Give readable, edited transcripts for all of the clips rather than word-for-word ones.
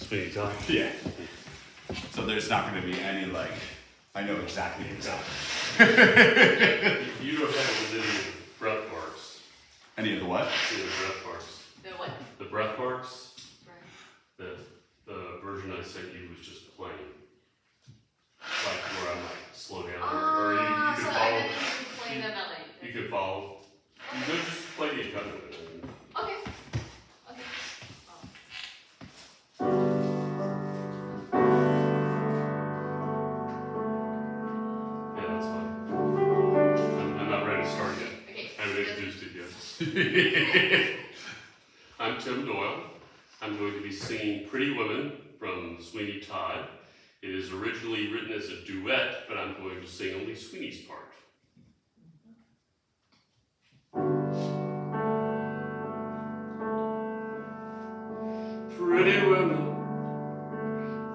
Sweeney Todd. Yeah. So there's not going to be any like, I know exactly. You don't have any breath marks. Any of the what? The breath marks. The what? The breath marks. Right. The version I sent you was just plain. Like where I'm like slow down, or you So could I follow. didn't even play them out like. You could follow. You could just play the accompaniment. Okay. Okay. Yeah, that's fine. I'm not ready to start yet. Okay. I haven't introduced it yet. I'm Tim Doyle. I'm going to be singing Pretty Women from Sweeney Todd. It is originally written as a duet, but I'm going to sing only Sweeney's part. Pretty women,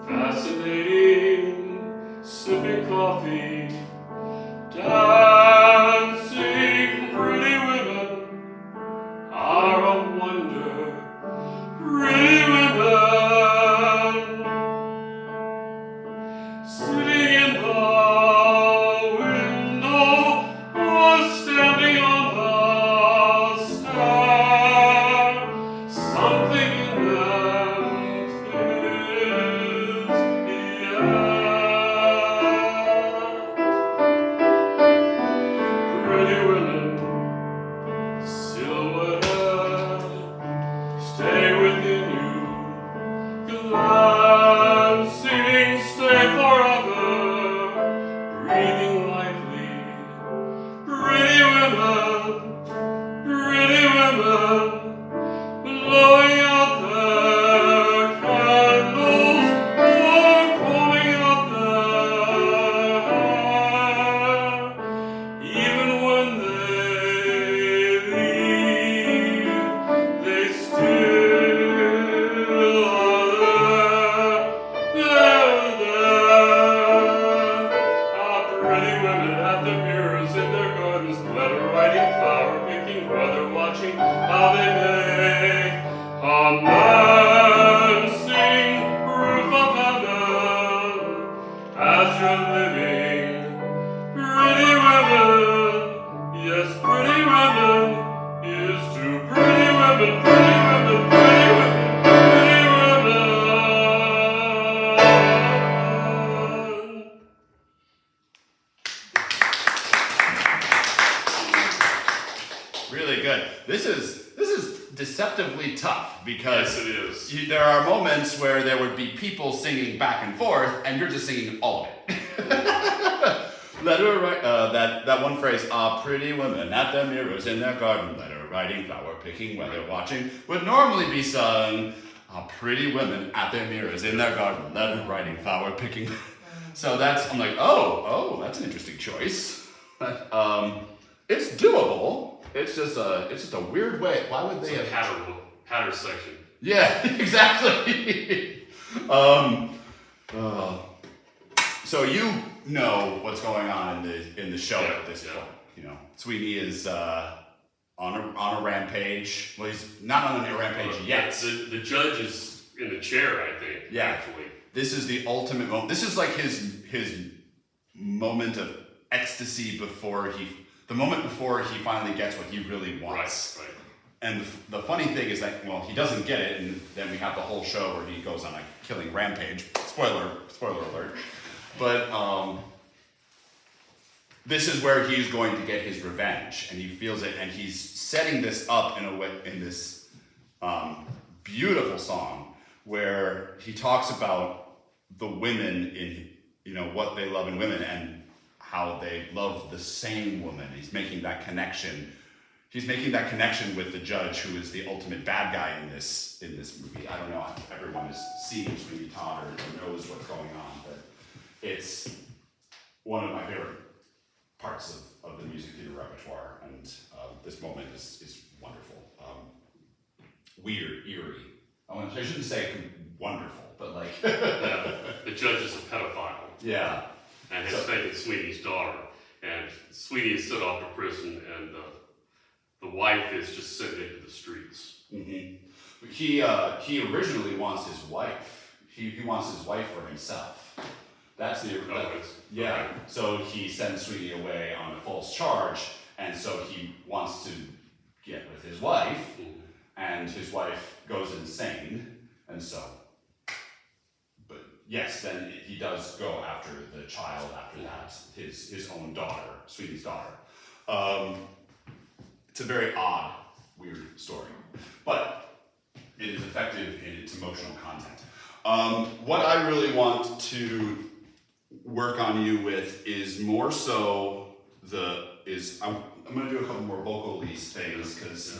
fascinating, sipping coffee, dancing. Pretty women are a wonder. Pretty women, sitting in the window or standing on the stair. Something in them fills the air. Pretty women, silhouetted, stay within you, glancing, stay forever, breathing lightly. Pretty women, blowing out their candles or combing out their hair. Even when they leave, they still are there. Pretty women at the mirrors in their gardens, letter writing, flower picking, weather watching, how they make a dancing roof of heaven as you're living. Pretty women, yes, pretty women is to pretty women, pretty women, pretty women, pretty women. Really good. This is deceptively tough because Yes, it is. there are moments where there would be people singing back and forth, and you're just singing all of it. Letter that one phrase, pretty women at their mirrors in their garden, letter writing, flower picking, weather watching, would normally be sung, pretty women at their mirrors in their garden, letter writing, flower picking. So I'm like, oh, that's an interesting choice. It's doable. It's just a weird way. Why would they It's a have? patter section. Yeah, exactly. So you know what's going on in the show at this point. You know, Sweeney is on a rampage. Well, he's not on a rampage yet. The judge is in the chair, I think. Yeah. Actually. This is the ultimate moment. This is like his moment of ecstasy the moment before he finally gets what he really wants. Right. And the funny thing is that, well, he doesn't get it, and then we have the whole show where he goes on a killing rampage. Spoiler alert. But this is where he's going to get his revenge, and he feels it, and he's setting this up in a way, in this beautiful song where he talks about the women in, what they love in women and how they love the same woman. He's making that connection. He's making that connection with the judge, who is the ultimate bad guy in this movie. I don't know if everyone has seen Sweeney Todd or knows what's going on, but it's one of my favorite parts of the music theater repertoire, and this moment is wonderful. Weird, eerie. I shouldn't say wonderful, but like... Yeah, the judge is a pedophile. Yeah. And has taken Sweeney's daughter. And Sweeney is sent off to prison, and the wife is just sent into the streets. Mm-hmm. He originally wants his wife. he wants his wife for himself. That's the yeah. Okay. So he sends Sweetie away on a false charge, and so he wants to get with his wife, and his wife goes insane, and so. But yes, then he does go after the child after that, his own daughter, Sweetie's daughter. It's a very odd, weird story, but it is effective in its emotional content. What I really want to work on you with is more so I'm going to do a couple more vocalese things because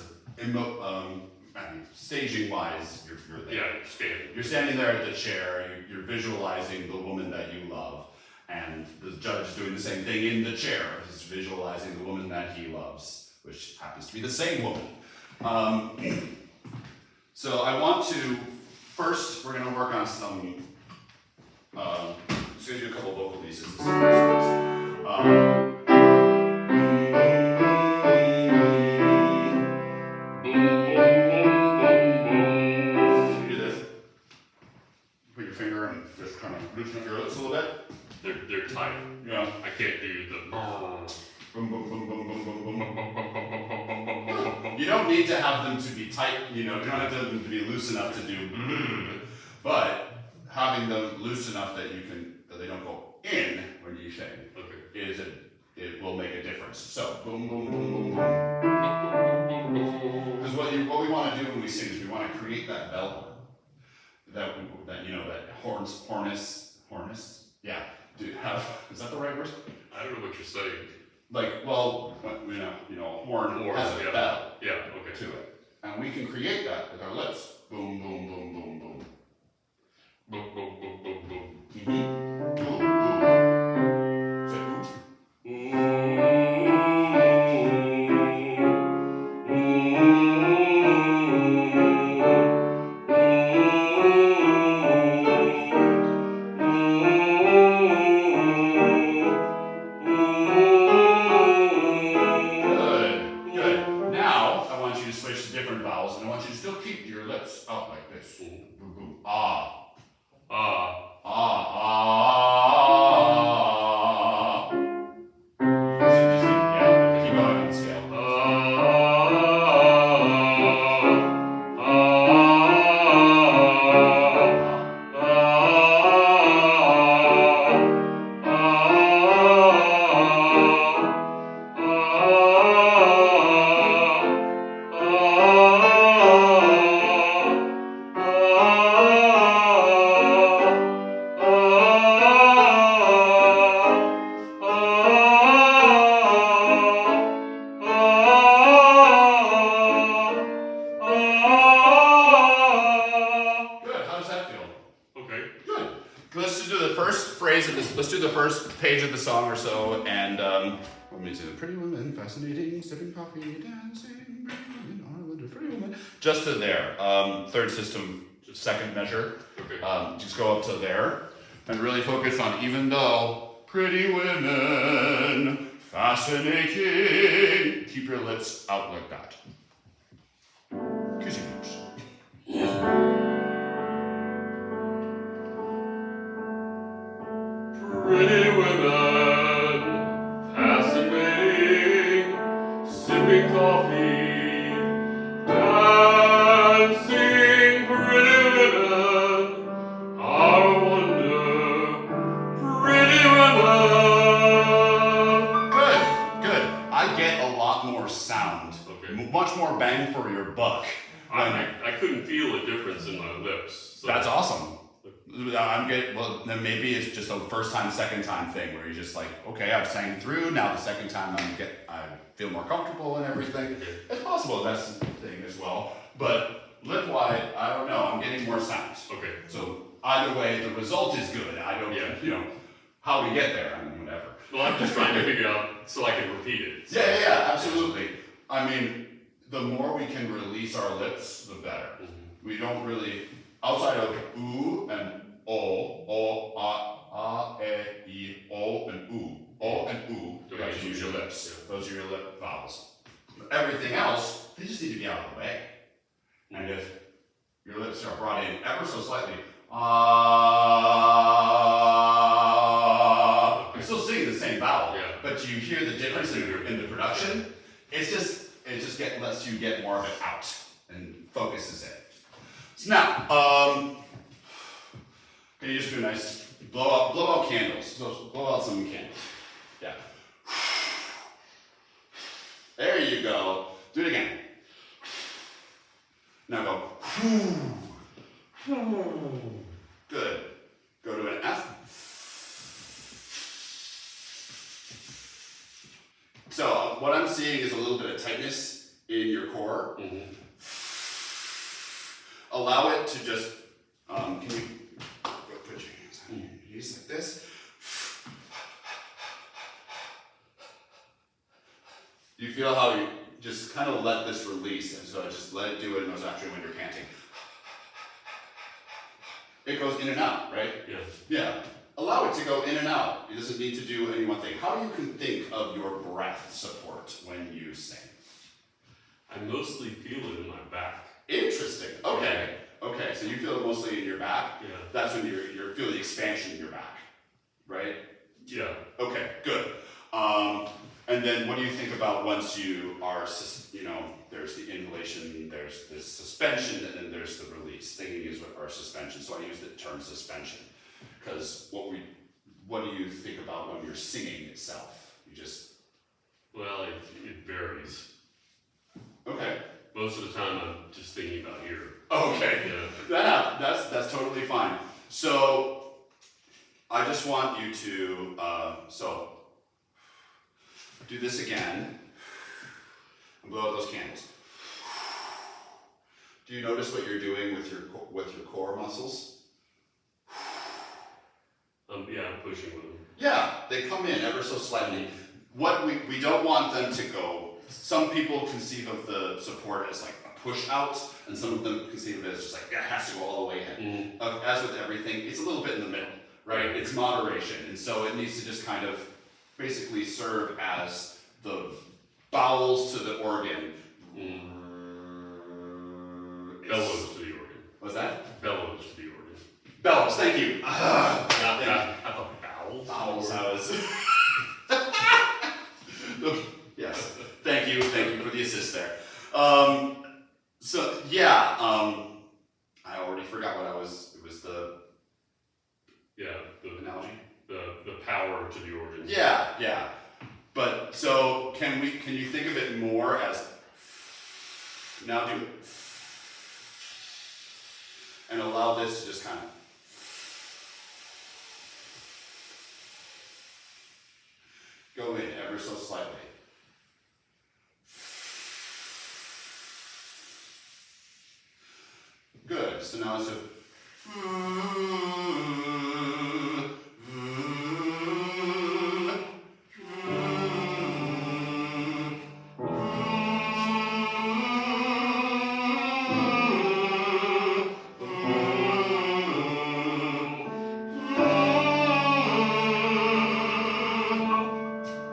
staging wise you're there. Yeah, standing. You're standing there at the chair, you're visualizing the woman that you love, and the judge is doing the same thing in the chair. He's visualizing the woman that he loves, which happens to be the same woman. So I want to, first we're going to work on some, just going to do a couple vocal pieces. Do this. Put your finger and just kind of loosen up your lips a little bit. They're tight. Yeah. I can't do the. Boom, boom, boom, boom, boom, boom, boom. You don't need to have them to be tight, you don't have them to be loose enough to do, but having them loose enough that that they don't go in when you sing, it will make a difference. So, boom, boom, boom, boom, boom. Because what we want to do when we sing is we want to create that bell horn, that hornus. Yeah. Is that the right word? I don't know what you're saying. A horn has a bell Yeah, okay. to it. And we can create that with our lips. Boom, boom, boom, boom, boom. Boom, boom, boom, boom, boom. Mm-hmm. Ooh, ooh. Say Good. Now, I want you to switch to different vowels, and I want you to still keep your lips out like this. Boom, boom. Ah. Ah, ah. Yeah, keep going on the scale. Let's do the first page of the song or so, and let me see. Pretty woman, fascinating, sipping coffee, dancing, pretty woman, Ireland, a pretty woman. Just to there. Third system, second measure. Okay. Just go up to there, and really focus on even though. Pretty women, fascinating. Keep your lips out like that. Kiss your lips. Pretty women, fascinating, sipping coffee, dancing. Pretty women, our wonder. Pretty women. Good. I get a lot more sound. Okay. Much more bang for your buck. I couldn't feel a difference in my lips. So. That's awesome. Then maybe it's just a first time, second time thing where you're just like, okay, I've sang through, now the second time I feel more comfortable and everything. It's possible that's the thing as well. But lip wide, I don't know, I'm getting more sounds. Okay. So either way, the result is good. I don't, how we get there, whatever. Well, I'm just trying to figure out so I can repeat it. So. Yeah, absolutely. I mean, the more we can release our lips, the better. Mm-hmm. We don't really, outside of ooh and o, e, o, and ooh. O and ooh, you have to use your lips. Yeah. Those are your lip vowels. Everything else, they just need to be out of the way. And if your lips are brought in ever so slightly, You're still singing the same vowel, Yeah. but you hear the difference in the production. It just lets you get more of it out and focuses it. So now, can you just do a nice blow out candles? So blow out some candles. Yeah. There you go. Do it again. Now go. Good. Go to an F. So what I'm seeing is a little bit of tightness in your core. Mm-hmm. Allow it to just, can you go put your hands on your knees like this? You feel how you just kind of let this release, and so just let it do it, and it's actually when you're panting. It goes in and out, right? Yeah. Yeah. Allow it to go in and out. It doesn't need to do any one thing. How do you think of your breath support when you sing? I mostly feel it in my back. Interesting. Okay. Okay. So you feel it mostly in your back. Yeah. That's when you feel the expansion in your back, right? Yeah. Okay. Good. And then what do you think about once you are, there's the inhalation, there's the suspension, and then there's the release. Singing is our suspension. So I use the term suspension because what do you think about when you're singing itself? You just Well, it varies. okay. Most of the time, I'm just thinking about here. Okay. Yeah. That's totally fine. So I just want you to do this again and blow out those candles. Do you notice what you're doing with your core muscles? Yeah, I'm pushing with them. Yeah, they come in ever so slightly. What we don't want them to go. Some people conceive of the support as like a push out, and some of them conceive of it as just like it has to go all the way in. Mm-hmm. As with everything, it's a little bit in the middle, right? It's moderation, and so it needs to just kind of basically serve as the bowels to the organ. Bellows to the organ. What's that? Bellows to the organ. Bellows. Thank you. Not I thought bowels. Bowels. Yes. Thank you for the assist there. So yeah, I already forgot what it was the Yeah, analogy. the power to the organ. Yeah. But so can you think of it more as now do it and allow this to just kind of go in ever so slightly. Good. So now it's a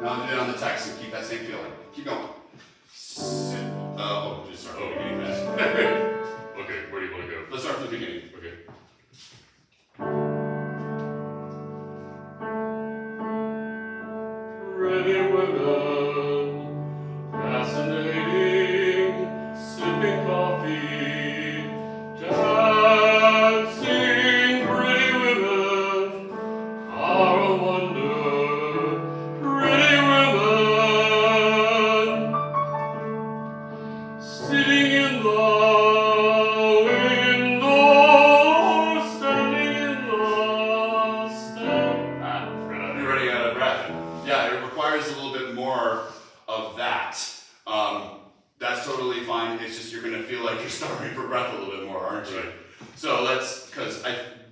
now do it on the text and keep that same feeling. Keep going. Just start from the beginning. Okay, where do you want to go? Let's start from the beginning. Okay. Pretty women, fascinating, sipping coffee, dancing. Pretty women are a wonder. Pretty women sitting in the You're running out of breath. Yeah, it requires a little bit more of that. That's totally fine. It's just you're gonna feel like you're starving for breath a little bit more, aren't you? Right. So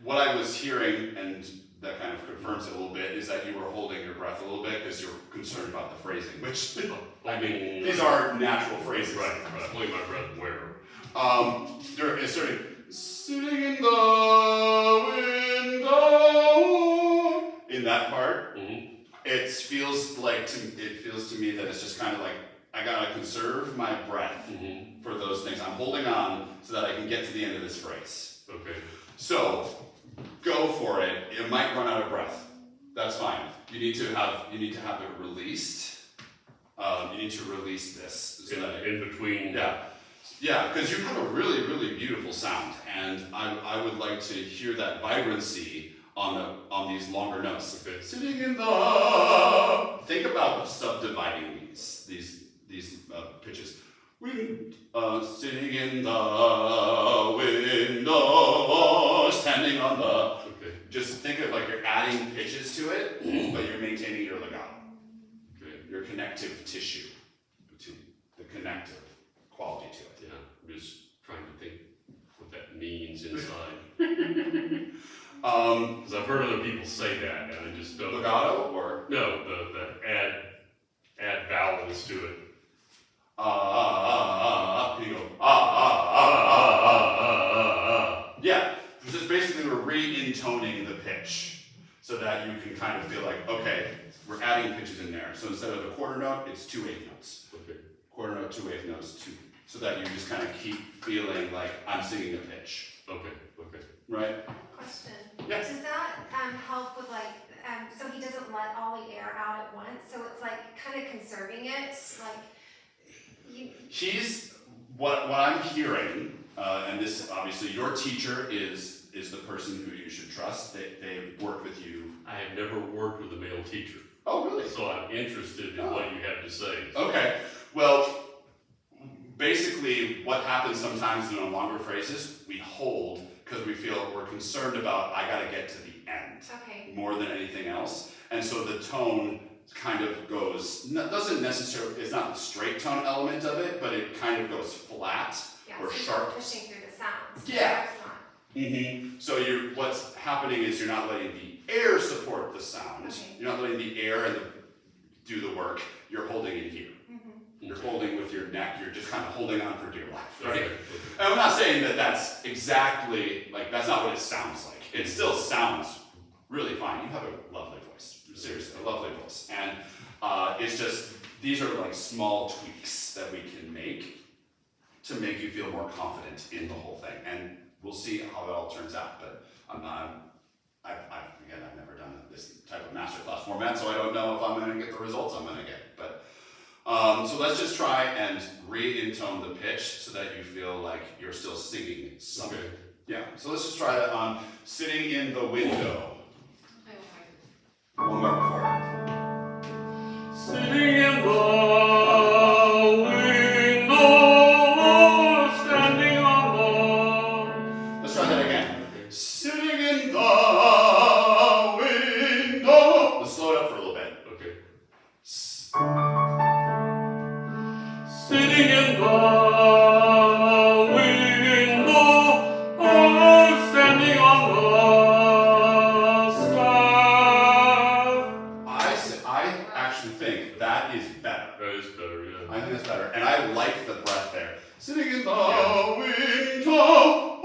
what I was hearing, and that kind of confirms it a little bit, is that you were holding your breath a little bit because you're concerned about the phrasing, which I mean, these are natural phrases. Right, holding my breath where? It's sort of sitting in the window. In that part, Mm-hmm. it feels to me that it's just kind of like I gotta conserve my breath Mm-hmm. for those things. I'm holding on so that I can get to the end of this phrase. Okay. So go for it. You might run out of breath. That's fine. You need to have it released. You need to release this. So that In between. Yeah, because you have a really, really beautiful sound, and I would like to hear that vibrancy on these longer notes. Okay. Sitting in the. Think about subdividing these pitches. Sitting in the window, standing on the. Okay. Just think of like you're adding pitches to it, but you're maintaining your legato, Okay. your connective tissue, the connective quality to it. Yeah. I'm just trying to think what that means inside. Because I've heard other people say that, and I just don't. Legato or No, the add vowels to it. you go yeah. Just basically we're re-intoning the pitch so that you can kind of feel like okay, we're adding pitches in there. So instead of a quarter note, it's 2/8 notes. Okay. Quarter note, 2/8 notes, so that you just kind of keep feeling like I'm singing a pitch, Okay. Okay. right? Question. Yeah. Does that help with like, so he doesn't let all the air out at once, so it's like kind of conserving it, like, He's what I'm hearing, and this obviously your teacher is the person who you should trust. They've worked with you. I have never worked with a male teacher, Oh, really? so I'm interested in what you have to say. Okay. Well, basically, what happens sometimes in the longer phrases, we hold because we feel we're concerned about. I got to get to the end okay, more than anything else, and so the tone kind of goes. Doesn't necessarily. It's not the straight tone element of it, but it kind of goes flat yeah, or so you're sharp. not pushing through the sounds. Yeah. It's not. So what's happening is you're not letting the air support the sound. Okay. You're not letting the air do the work. You're holding it here. You're holding with your neck. You're just kind of holding on for dear life, right? Okay. And I'm not saying that that's exactly like that's not what it sounds like. It still sounds really fine. You have a lovely voice, seriously, a lovely voice. And it's just these are like small tweaks that we can make to make you feel more confident in the whole thing. And we'll see how it all turns out. But I'm not. I've never done this type of masterclass format, so I don't know if I'm going to get the results I'm going to get. But so let's just try and re-intone the pitch so that you feel like you're still singing something. Okay. Yeah. So let's just try that on sitting in the window. Oh One more before. Sitting in the window, standing on Let's try that again. the. Sitting in the window. Let's slow it up for a little bit. Okay. Sitting in the window, standing on the step. I actually think that is better. That is better, yeah. I think it's better. And I like the breath there. Sitting in the window,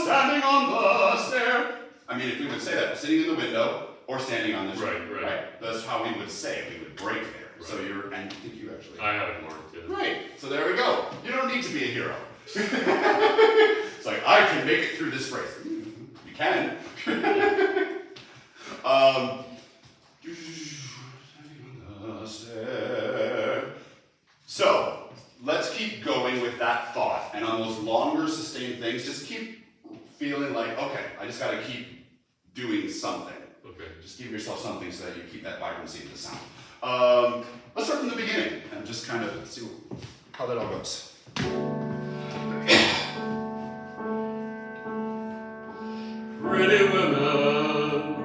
standing on the stair. I mean, if we would say that, sitting in the window or standing on the stair. Right. That's how we would say it. We would break there. So Right. and I think you actually. I have it marked, yeah. Right. So there we go. You don't need to be a hero. It's like, I can make it through this phrase. You can. So let's keep going with that thought. And on those longer sustained things, just keep feeling like, okay, I just got to keep doing something. Okay. Just give yourself something so that you keep that vibrancy in the sound. Let's start from the beginning and just kind of see how that all goes. Pretty women,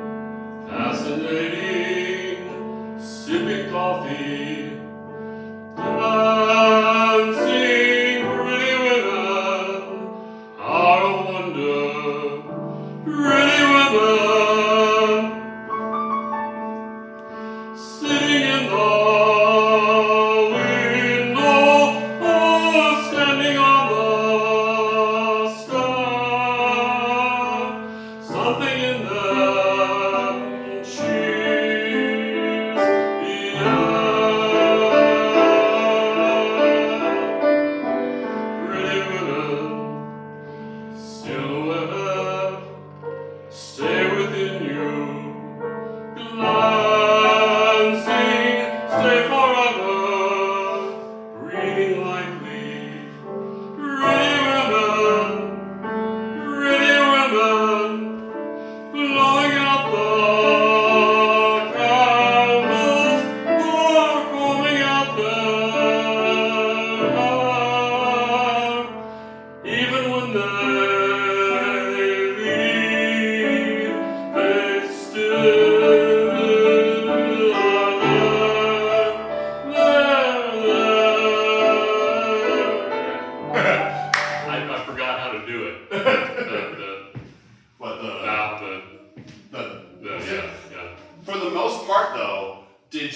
fascinating, sipping coffee, dancing. Pretty women are a wonder. Pretty women, sitting in the window, standing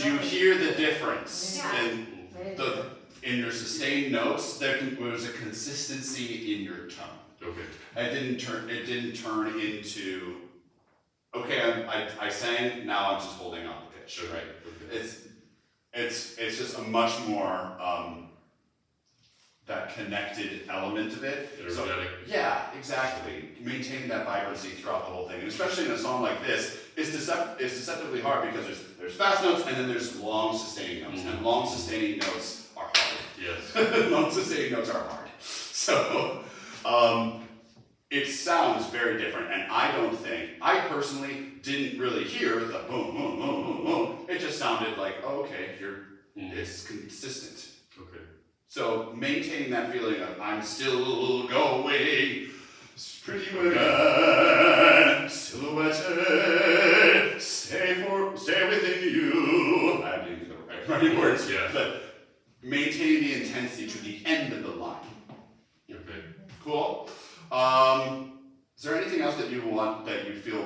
you hear the difference Yeah. in your sustained notes? There's a consistency in your tone. Okay. It didn't turn into, okay, I sang, now I'm just holding up the pitch, right? Okay. It's just a much more that connected element of it. So, Energetic. yeah, exactly. Maintain that vibrancy throughout the whole thing, and especially in a song like this, it's deceptively hard because there's fast notes and then there's long sustaining notes, and long sustaining notes are hard. Yes. Long sustaining notes are hard. So, it sounds very different, and I personally didn't really hear the boom, boom, boom, boom, boom. It just sounded like, oh, okay, it's consistent. Okay. So maintaining that feeling of I'm still going, pretty women, silhouetted, stay within you. I didn't get the right words, Yeah. but maintain the intensity to the end of the line. Okay. Cool. Is there anything else that you want, that you feel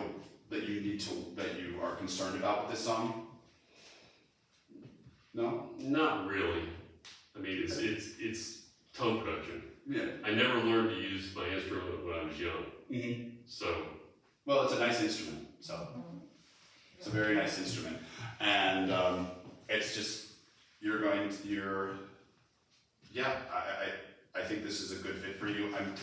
that you are concerned about with this song? No? Not really. I mean, it's tone production. Yeah. I never learned to use my instrument when I was young, Mm-hmm. so Well, it's a nice instrument, so it's a very nice instrument, and it's just I think this is a good fit for you. I'm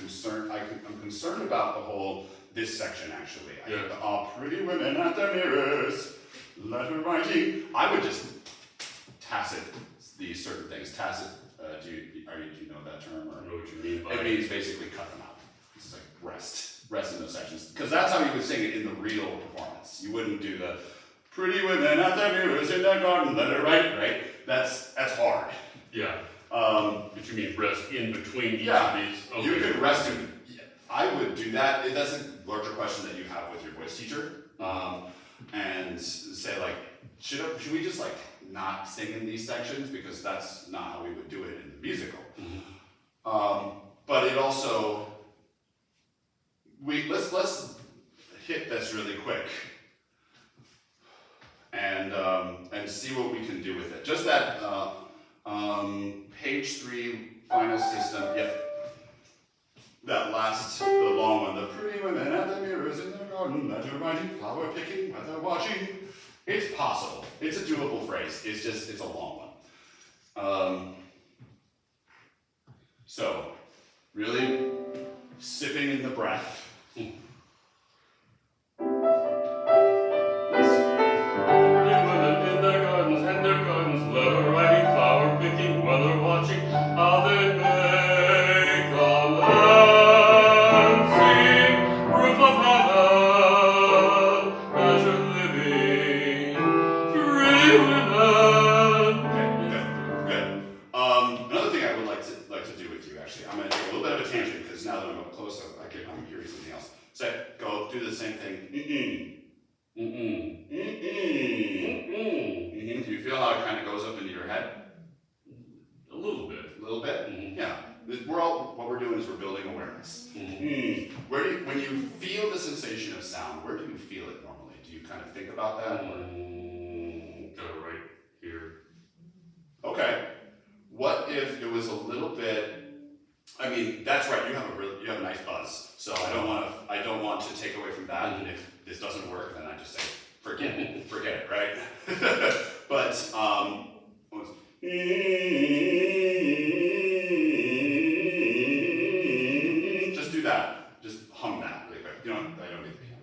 concerned about this section actually. I think pretty women at their mirrors, letter writing. I would just tacit these certain things. Tacit. Do you know that term? I don't know what you mean by It means basically cut them out. It's like rest in those sections. Because that's how you would sing it in the real performance. You wouldn't do the pretty women at their mirrors in their garden, let her write, right? That's hard. Yeah. But you mean rest in between each of these? Okay. You could rest in, I would do that. That's a larger question that you have with your voice teacher. And say like, should we just like not sing in these sections? Because that's not how we would do it in the musical. Mm-hmm. But it also, let's hit this really quick and see what we can do with it. Just that page 3 final system. Yep. That the long one. The pretty women at the mirrors in their garden, letter writing, flower picking, weather watching. It's possible. It's a doable phrase. It's a long one. So, really sipping in the breath. Pretty women in their gardens, letter writing, flower picking, weather watching, how they make a land sing, roof of heaven, as you're living, pretty women. Okay, good. Another thing I would like to do with you, actually, I'm going to take a little bit of a tangent because now that I'm up close, I'm hearing something else. Go do the same thing. Mm-mm. Do you feel how it kind of goes up into your head? A little bit. A little bit? Mhm. Yeah. What we're doing is we're building awareness. When you feel the sensation of sound, where do you feel it normally? Do you kind of think about that? Or? Kind of right here. Okay. What if it was a little bit? I mean, that's right. You have a nice buzz. So I don't want to take away from that. And if this doesn't work, then I just say forget it, right? But just do that. Just hum that really quick. I don't need the piano.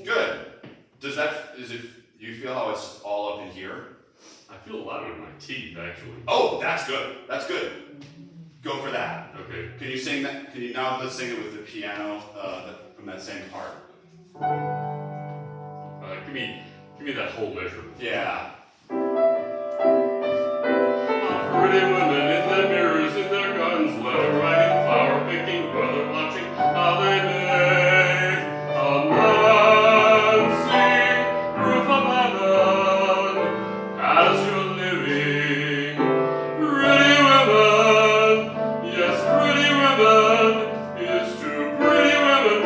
Good. Do you feel how it's just all up in here? I feel a lot in my teeth, actually. Oh, that's good. That's good. Go for that. Okay. Can you sing that? Let's sing it with the piano from that same part. Give me that whole measure. Yeah. Pretty women in their mirrors, in their gardens, letter writing, flower picking, weather watching, how they make a man sing, roof of heaven, as you're living. Pretty women, yes, pretty women, it's true, pretty women,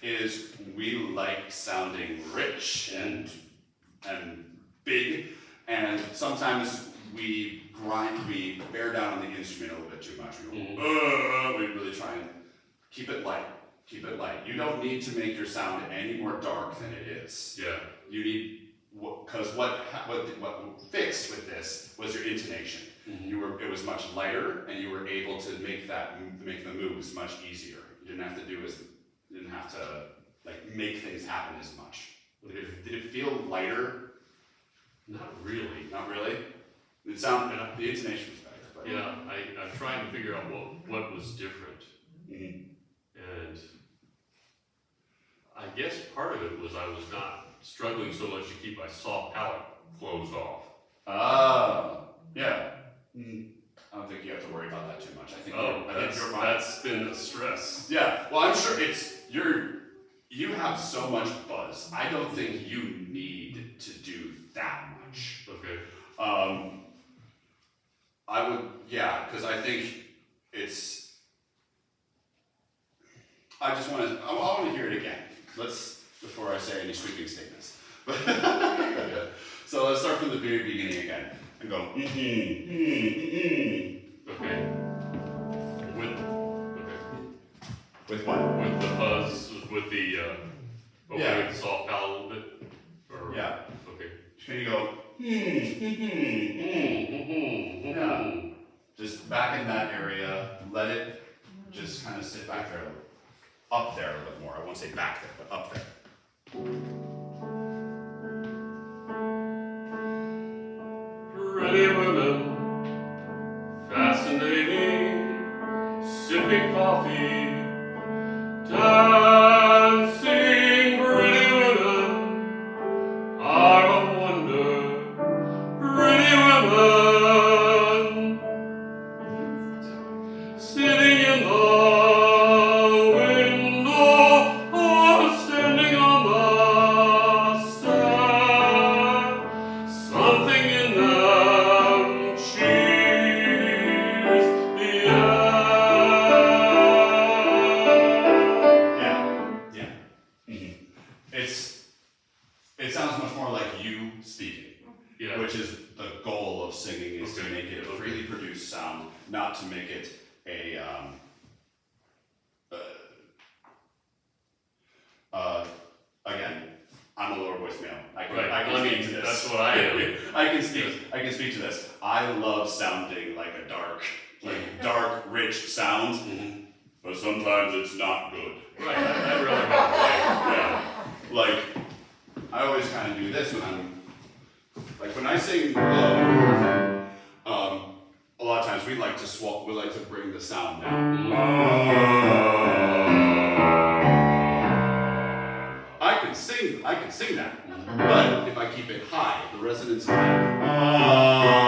is we like sounding rich and big, and sometimes we bear down on the instrument a little bit too much. We really try and keep it light. Keep it light. You don't need to make your sound any more dark than it is. Yeah. You need, because what fixed with this was your intonation. Mm-hmm. It was much lighter, and you were able to make the moves much easier. You didn't have to like make things happen as much. Did it feel lighter? Not really. Not really. The intonation was better. But Yeah, I'm trying to figure out what was different. Mhm. And I guess part of it was I was not struggling so much to keep my soft palate closed off. Yeah. I don't think you have to worry about that too much. I think you're fine. That's been a stress. Yeah. Well, I'm sure you have so much buzz. I don't think you need to do that much. Okay. Because I think it's. I want to hear it again. Before I say any sweeping statements. So let's start from the very beginning again and go. Okay. With what? With the buzz, with the opening Yeah. the soft palate a little bit? Or, Yeah. Okay. Can you go? Yeah. Just back in that area. Let it just kind of sit back there, up there a little bit more. I won't say back there, but up there. Pretty women, fascinating, sipping coffee, dancing. Pretty women are a wonder. Pretty women, sitting in the window or standing on the stairs. Something in them cheers the air. Yeah. Mhm. It sounds much more like you speaking, Yeah. which is the goal of singing, is to Okay. make it a freely produced sound, not to make it a again, I'm a lower voice male. I can speak to this. That's what I am. I can speak to this. I love sounding like a dark, rich sound, Mhm. but sometimes it's not good. Right, I really want to Yeah. Like, I always kind of do this when I sing low, a lot of times we like to bring the sound down. I can sing that, but if I keep it high, the resonance high.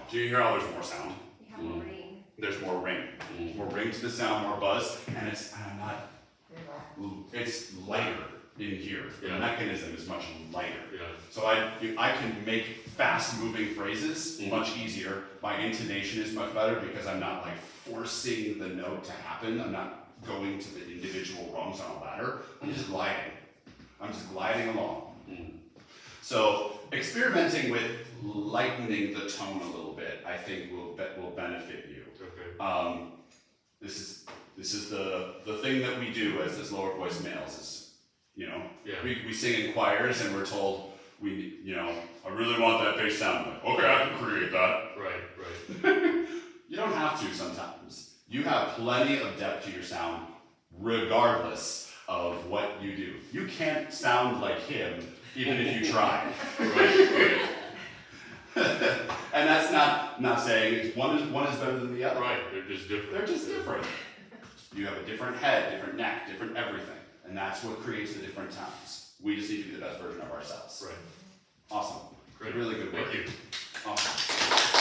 Do you hear how there's more sound? You have a ring. There's more ring. More ring to the sound, more buzz, and it's lighter in here. The Yeah. mechanism is much lighter. Yeah. So I can make fast moving phrases Mhm. much easier. My intonation is much better because I'm not like forcing the note to happen. I'm not going to the individual rungs on a ladder. I'm just gliding. Along. Mm. So experimenting with lightening the tone a little bit, I think will benefit you. Okay. This is the thing that we do as lower voice males is, Yeah. we sing in choirs and we're told I really want that bass sound. Okay, I can create that. Right. You don't have to sometimes. You have plenty of depth to your sound regardless of what you do. You can't sound like him even if you try. Right. And that's not saying one is better than the other. Right. They're just different. They're just different. You have a different head, different neck, different everything. And that's what creates the different sounds. We just need to be the best version of ourselves. Right. Awesome. Great. Really good work. Thank you. Awesome.